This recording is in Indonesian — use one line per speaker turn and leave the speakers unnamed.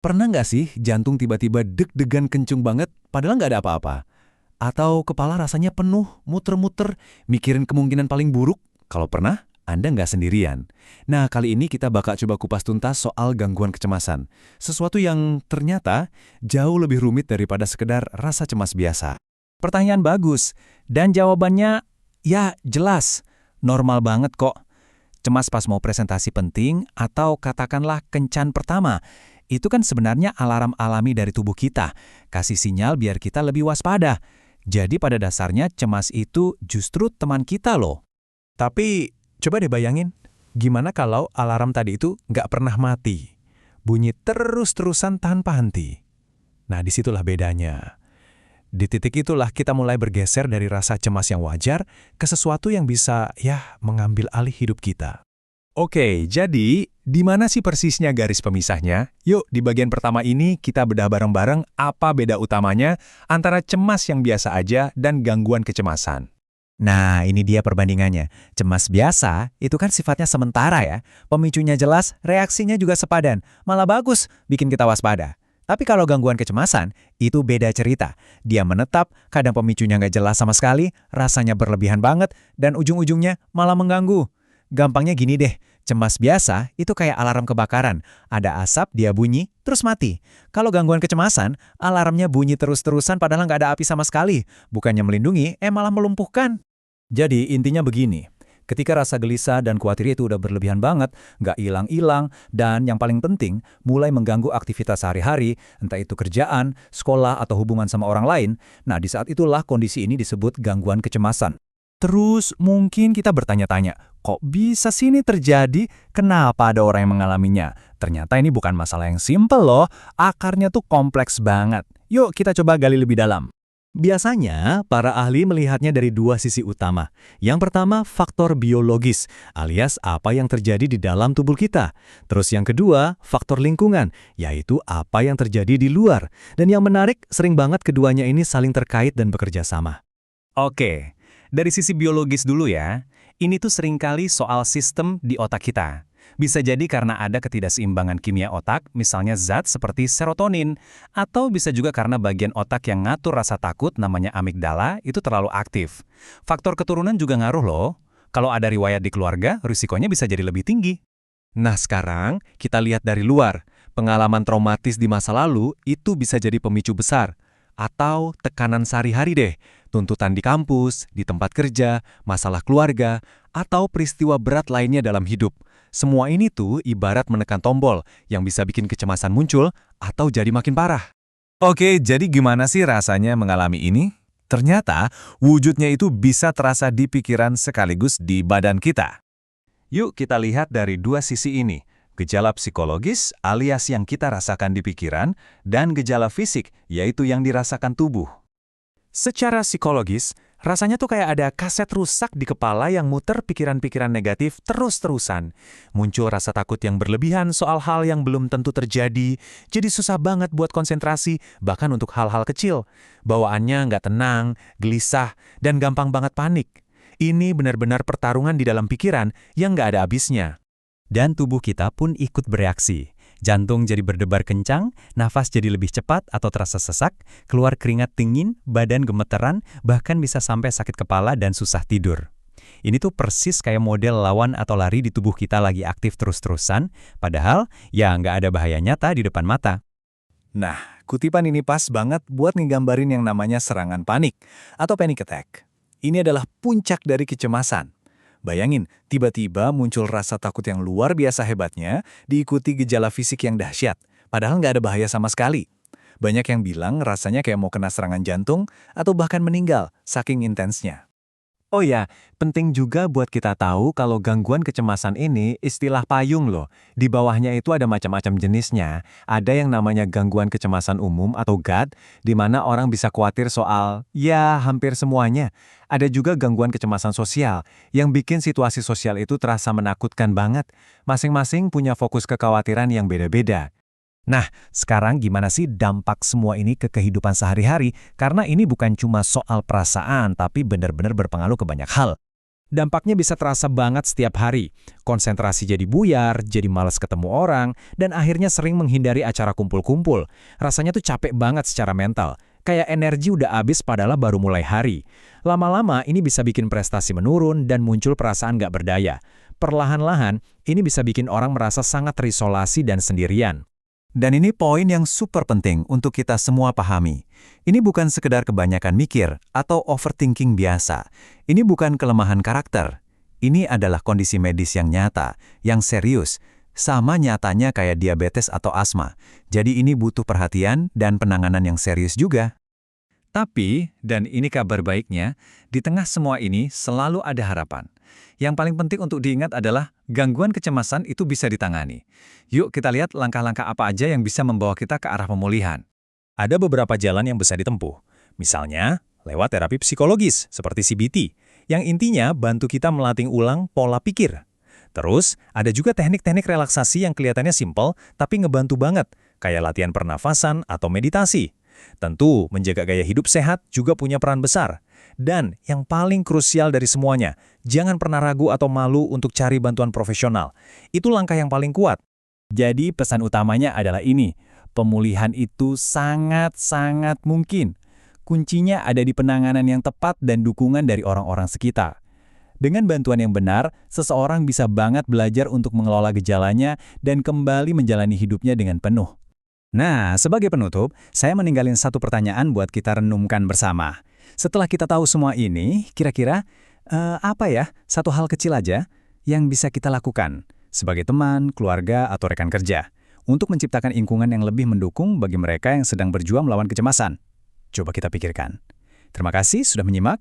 Pernah nggak sih jantung tiba-tiba deg-degan kencung banget padahal nggak ada apa-apa? Atau kepala rasanya penuh, muter-muter, mikirin kemungkinan paling buruk? Kalau pernah, Anda nggak sendirian. Nah, kali ini kita bakal coba kupas tuntas soal gangguan kecemasan. Sesuatu yang ternyata jauh lebih rumit daripada sekedar rasa cemas biasa.
Pertanyaan bagus, dan jawabannya ya jelas, normal banget kok. Cemas pas mau presentasi penting atau katakanlah kencan pertama, itu kan sebenarnya alarm alami dari tubuh kita, kasih sinyal biar kita lebih waspada. Jadi pada dasarnya cemas itu justru teman kita loh.
Tapi, coba deh bayangin, gimana kalau alarm tadi itu nggak pernah mati? Bunyi terus-terusan tanpa henti. Nah, disitulah bedanya. Di titik itulah kita mulai bergeser dari rasa cemas yang wajar ke sesuatu yang bisa, mengambil alih hidup kita.
Oke, jadi di mana sih persisnya garis pemisahnya? Yuk, di bagian pertama ini kita bedah bareng-bareng apa beda utamanya antara cemas yang biasa aja dan gangguan kecemasan. Nah, ini dia perbandingannya. Cemas biasa itu kan sifatnya sementara ya. Pemicunya jelas, reaksinya juga sepadan. Malah bagus, bikin kita waspada. Tapi kalau gangguan kecemasan, itu beda cerita. Dia menetap, kadang pemicunya nggak jelas sama sekali, rasanya berlebihan banget, dan ujung-ujungnya malah mengganggu. Gampangnya gini deh, cemas biasa itu kayak alarm kebakaran. Ada asap, dia bunyi, terus mati. Kalau gangguan kecemasan, alarmnya bunyi terus-terusan padahal nggak ada api sama sekali. Bukannya melindungi, malah melumpuhkan.
Jadi intinya begini, ketika rasa gelisah dan khawatir itu udah berlebihan banget, nggak hilang-hilang, dan yang paling penting, mulai mengganggu aktivitas sehari-hari, entah itu kerjaan, sekolah, atau hubungan sama orang lain, nah di saat itulah kondisi ini disebut gangguan kecemasan.
Terus mungkin kita bertanya-tanya, kok bisa sih ini terjadi? Kenapa ada orang yang mengalaminya? Ternyata ini bukan masalah yang simpel loh, akarnya tuh kompleks banget. Yuk kita coba gali lebih dalam.
Biasanya, para ahli melihatnya dari dua sisi utama. Yang pertama, faktor biologis, alias apa yang terjadi di dalam tubuh kita. Terus yang kedua, faktor lingkungan, yaitu apa yang terjadi di luar. Dan yang menarik, sering banget keduanya ini saling terkait dan bekerja sama.
Oke, dari sisi biologis dulu ya. Ini tuh seringkali soal sistem di otak kita. Bisa jadi karena ada ketidakseimbangan kimia otak, misalnya zat seperti serotonin. Atau bisa juga karena bagian otak yang ngatur rasa takut namanya amigdala itu terlalu aktif. Faktor keturunan juga ngaruh loh. Kalau ada riwayat di keluarga, risikonya bisa jadi lebih tinggi.
Nah sekarang, kita lihat dari luar. Pengalaman traumatis di masa lalu itu bisa jadi pemicu besar. Atau tekanan sehari-hari deh, tuntutan di kampus, di tempat kerja, masalah keluarga, atau peristiwa berat lainnya dalam hidup. Semua ini tuh ibarat menekan tombol yang bisa bikin kecemasan muncul atau jadi makin parah.
Oke, jadi gimana sih rasanya mengalami ini? Ternyata wujudnya itu bisa terasa di pikiran sekaligus di badan kita. Yuk kita lihat dari dua sisi ini. Gejala psikologis alias yang kita rasakan di pikiran, dan gejala fisik, yaitu yang dirasakan tubuh. Secara psikologis, rasanya tuh kayak ada kaset rusak di kepala yang muter pikiran-pikiran negatif terus-terusan. Muncul rasa takut yang berlebihan soal hal yang belum tentu terjadi, jadi susah banget buat konsentrasi, bahkan untuk hal-hal kecil. Bawaannya nggak tenang, gelisah, dan gampang banget panik. Ini benar-benar pertarungan di dalam pikiran yang nggak ada habisnya.
Dan tubuh kita pun ikut bereaksi. Jantung jadi berdebar kencang, nafas jadi lebih cepat atau terasa sesak, keluar keringat dingin, badan gemeteran, bahkan bisa sampai sakit kepala dan susah tidur. Ini tuh persis kayak model lawan atau lari di tubuh kita lagi aktif terus-terusan, padahal ya nggak ada bahaya nyata di depan mata.
Nah, kutipan ini pas banget buat ngegambarin yang namanya serangan panik atau panic attack. Ini adalah puncak dari kecemasan. Bayangin, tiba-tiba muncul rasa takut yang luar biasa hebatnya, diikuti gejala fisik yang dahsyat, padahal nggak ada bahaya sama sekali. Banyak yang bilang rasanya kayak mau kena serangan jantung, atau bahkan meninggal, saking intensnya.
Oh ya, penting juga buat kita tahu kalau gangguan kecemasan ini istilah payung loh. Di bawahnya itu ada macam-macam jenisnya. Ada yang namanya gangguan kecemasan umum atau GAD, di mana orang bisa khawatir soal, hampir semuanya. Ada juga gangguan kecemasan sosial, yang bikin situasi sosial itu terasa menakutkan banget. Masing-masing punya fokus kekhawatiran yang beda-beda. Nah, sekarang gimana sih dampak semua ini ke kehidupan sehari-hari? Karena ini bukan cuma soal perasaan, tapi benar-benar berpengaruh ke banyak hal.
Dampaknya bisa terasa banget setiap hari. Konsentrasi jadi buyar, jadi malas ketemu orang, dan akhirnya sering menghindari acara kumpul-kumpul. Rasanya tuh capek banget secara mental. Kayak energi udah habis padahal baru mulai hari. Lama-lama ini bisa bikin prestasi menurun dan muncul perasaan nggak berdaya. Perlahan-lahan, ini bisa bikin orang merasa sangat terisolasi dan sendirian.
Dan ini poin yang super penting untuk kita semua pahami. Ini bukan sekedar kebanyakan mikir atau overthinking biasa. Ini bukan kelemahan karakter. Ini adalah kondisi medis yang nyata, yang serius, sama nyatanya kayak diabetes atau asma. Jadi ini butuh perhatian dan penanganan yang serius juga.
Tapi, dan ini kabar baiknya, di tengah semua ini selalu ada harapan. Yang paling penting untuk diingat adalah gangguan kecemasan itu bisa ditangani. Yuk kita lihat langkah-langkah apa aja yang bisa membawa kita ke arah pemulihan.
Ada beberapa jalan yang bisa ditempuh. Misalnya, lewat terapi psikologis seperti CBT, yang intinya bantu kita melatih ulang pola pikir. Terus, ada juga teknik-teknik relaksasi yang kelihatannya simpel tapi ngebantu banget, kayak latihan pernafasan atau meditasi. Tentu, menjaga gaya hidup sehat juga punya peran besar. Dan yang paling krusial dari semuanya, jangan pernah ragu atau malu untuk cari bantuan profesional. Itu langkah yang paling kuat.
Jadi pesan utamanya adalah ini, pemulihan itu sangat-sangat mungkin. Kuncinya ada di penanganan yang tepat dan dukungan dari orang-orang sekitar. Dengan bantuan yang benar, seseorang bisa banget belajar untuk mengelola gejalanya dan kembali menjalani hidupnya dengan penuh.
Nah, sebagai penutup, saya meninggalin satu pertanyaan buat kita renungkan bersama. Setelah kita tahu semua ini, kira-kira apa ya satu hal kecil aja yang bisa kita lakukan sebagai teman, keluarga, atau rekan kerja untuk menciptakan lingkungan yang lebih mendukung bagi mereka yang sedang berjuang melawan kecemasan? Coba kita pikirkan. Terima kasih sudah menyimak.